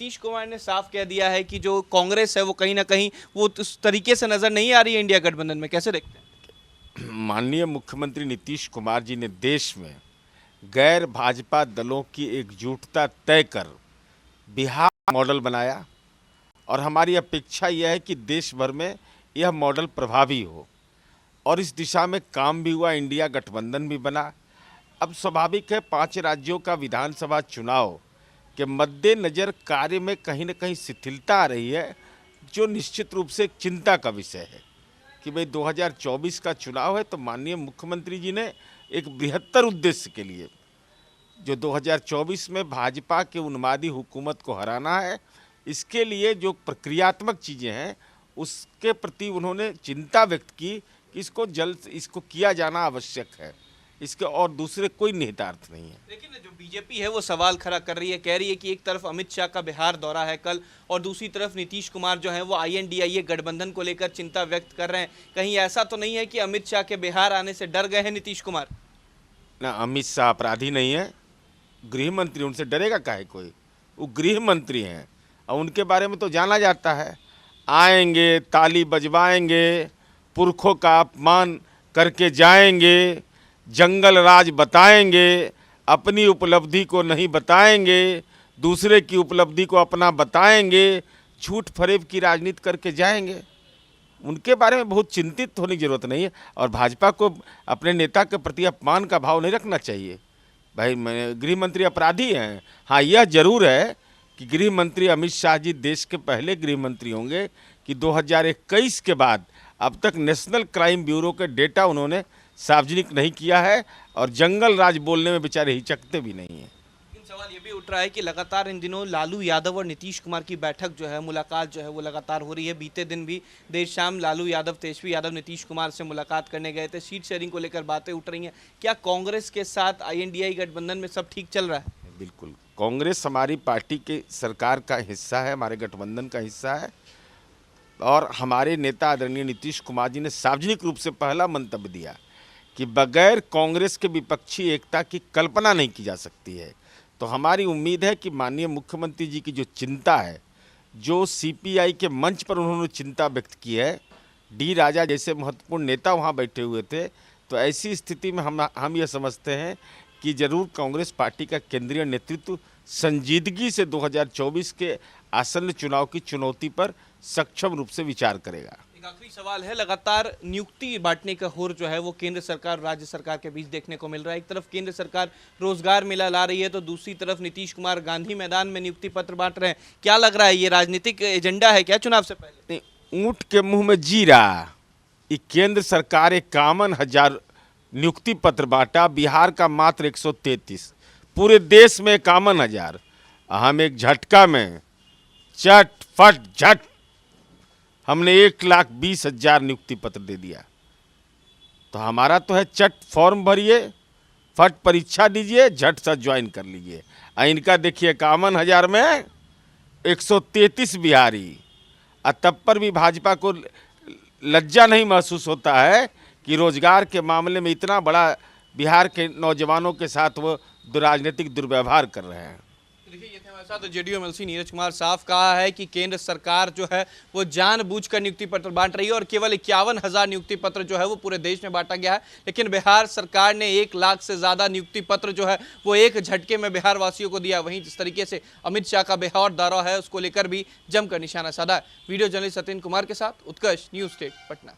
नीतीश कुमार ने साफ कह दिया है कि जो कांग्रेस है वो कहीं ना कहीं वो उस तरीके से नजर नहीं आ रही है इंडिया गठबंधन में। कैसे देखते हैं? माननीय मुख्यमंत्री नीतीश कुमार जी ने देश में गैर भाजपा दलों की एकजुटता तय कर बिहार मॉडल बनाया और हमारी अपेक्षा यह है कि देश भर में यह मॉडल प्रभावी हो और इस दिशा में काम भी हुआ, इंडिया गठबंधन भी बना। अब स्वाभाविक है 5 राज्यों का विधानसभा चुनाव के मद्देनज़र कार्य में कहीं न कहीं शिथिलता आ रही है, जो निश्चित रूप से एक चिंता का विषय है कि भाई 2024 का चुनाव है, तो माननीय मुख्यमंत्री जी ने एक बृहत्तर उद्देश्य के लिए जो 2024 में भाजपा के उन्मादी हुकूमत को हराना है, इसके लिए जो प्रक्रियात्मक चीज़ें हैं उसके प्रति उन्होंने चिंता व्यक्त की कि इसको जल्द इसको किया जाना आवश्यक है, इसके और दूसरे कोई निहितार्थ नहीं है। लेकिन जो बीजेपी है वो सवाल खड़ा कर रही है, कह रही है कि एक तरफ अमित शाह का बिहार दौरा है कल और दूसरी तरफ नीतीश कुमार जो है वो INDIA गठबंधन को लेकर चिंता व्यक्त कर रहे हैं। कहीं ऐसा तो नहीं है कि अमित शाह के बिहार आने से डर गए हैं नीतीश कुमार? ना, अमित शाह अपराधी नहीं है, गृह मंत्री, उनसे डरेगा काहे कोई? वो गृह मंत्री हैं और उनके बारे में तो जाना जाता है, आएंगे ताली बजवाएंगे, पुरखों का अपमान करके जाएंगे, जंगल राज बताएंगे, अपनी उपलब्धि को नहीं बताएंगे, दूसरे की उपलब्धि को अपना बताएंगे, झूठ फरेब की राजनीति करके जाएंगे। उनके बारे में बहुत चिंतित होने की जरूरत नहीं है और भाजपा को अपने नेता के प्रति अपमान का भाव नहीं रखना चाहिए। भाई गृह मंत्री अपराधी हैं, हाँ यह जरूर है कि गृह मंत्री अमित शाह जी देश के पहले गृह मंत्री होंगे कि 2021 के बाद अब तक नेशनल क्राइम ब्यूरो के डेटा उन्होंने सार्वजनिक नहीं किया है और जंगल राज बोलने में बेचारे हिचकते भी नहीं हैं। सवाल ये भी उठ रहा है कि लगातार इन दिनों लालू यादव और नीतीश कुमार की बैठक जो है, मुलाकात जो है वो लगातार हो रही है। बीते दिन भी देर शाम लालू यादव, तेजस्वी यादव नीतीश कुमार से मुलाकात करने गए थे, सीट शेयरिंग को लेकर बातें उठ रही हैं। क्या कांग्रेस के साथ INDIA गठबंधन में सब ठीक चल रहा है? बिल्कुल, कांग्रेस हमारी पार्टी के सरकार का हिस्सा है, हमारे गठबंधन का हिस्सा है और हमारे नेता आदरणीय नीतीश कुमार जी ने सार्वजनिक रूप से पहला मंतव्य दिया कि बगैर कांग्रेस के विपक्षी एकता की कल्पना नहीं की जा सकती है। तो हमारी उम्मीद है कि माननीय मुख्यमंत्री जी की जो चिंता है, जो CPI के मंच पर उन्होंने चिंता व्यक्त की है, D राजा जैसे महत्वपूर्ण नेता वहाँ बैठे हुए थे, तो ऐसी स्थिति में हम ये समझते हैं कि जरूर कांग्रेस पार्टी का केंद्रीय नेतृत्व संजीदगी से 2024 के आसन्न चुनाव की चुनौती पर सक्षम रूप से विचार करेगा। एक आखिरी सवाल है, लगातार नियुक्ति बांटने का होड़ जो है वो केंद्र सरकार और राज्य सरकार के बीच देखने को मिल रहा है। एक तरफ केंद्र सरकार रोजगार मेला ला रही है तो दूसरी तरफ नीतीश कुमार गांधी मैदान में नियुक्ति पत्र बांट रहे हैं। क्या लग रहा है, ये राजनीतिक एजेंडा है क्या चुनाव से पहले? नहीं, ऊंट के मुंह में जीरा। ये केंद्र सरकार 51,000 नियुक्ति पत्र बांटा, बिहार का मात्र 133, पूरे देश में 51,000। हम एक झटका में चट फट झट हमने 1,20,000 नियुक्ति पत्र दे दिया। तो हमारा तो है चट फॉर्म भरिए, फट परीक्षा दीजिए, झट से ज्वाइन कर लीजिए। इनका देखिए 51,000 में 133 बिहारी, और तब पर भी भाजपा को लज्जा नहीं महसूस होता है कि रोजगार के मामले में इतना बड़ा बिहार के नौजवानों के साथ वो राजनीतिक दुर्व्यवहार कर रहे हैं। देखिए, ये थे हमारे साथ JDU MLC नीरज कुमार। साफ कहा है कि केंद्र सरकार जो है वो जानबूझकर नियुक्ति पत्र बांट रही है और केवल 51,000 नियुक्ति पत्र जो है वो पूरे देश में बांटा गया है, लेकिन बिहार सरकार ने 1 लाख से ज्यादा नियुक्ति पत्र जो है वो एक झटके में बिहार वासियों को दिया। वहीं जिस तरीके से अमित शाह का बिहार दौरा है उसको लेकर भी जमकर निशाना साधा है। वीडियो जर्नलिस्ट सत्येंद्र कुमार के साथ उत्कर्ष, न्यूज़ स्टेट, पटना।